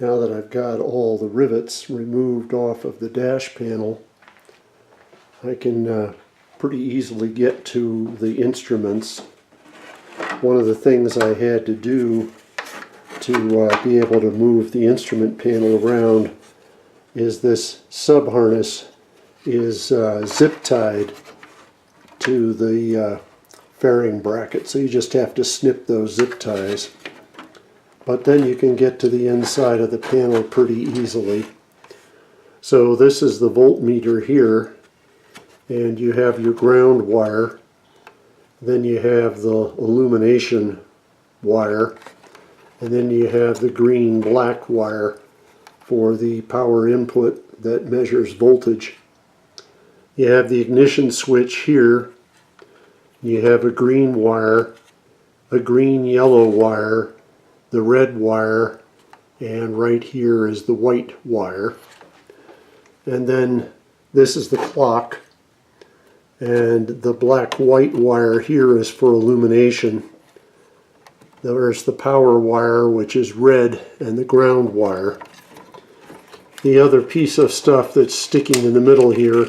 Now that I've got all the rivets removed off of the dash panel, I can pretty easily get to the instruments. One of the things I had to do to be able to move the instrument panel around is this sub-harness is zip tied to the fairing bracket, so you just have to snip those zip ties. But then you can get to the inside of the panel pretty easily. So this is the voltmeter here, and you have your ground wire, then you have the illumination wire, and then you have the green-black wire for the power input that measures voltage. You have the ignition switch here. You have a green wire, a green-yellow wire, the red wire, and right here is the white wire. And then this is the clock, and the black-white wire here is for illumination. There's the power wire, which is red, and the ground wire. The other piece of stuff that's sticking in the middle here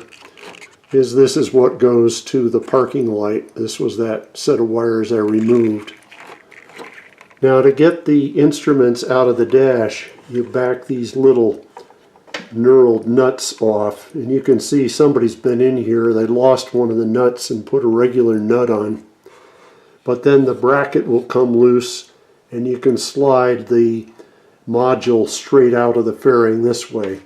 is this is what goes to the parking light. This was that set of wires I removed. Now, to get the instruments out of the dash, you back these little knurled nuts off, and you can see somebody's been in here. They lost one of the nuts and put a regular nut on. But then the bracket will come loose, and you can slide the module straight out of the fairing this way.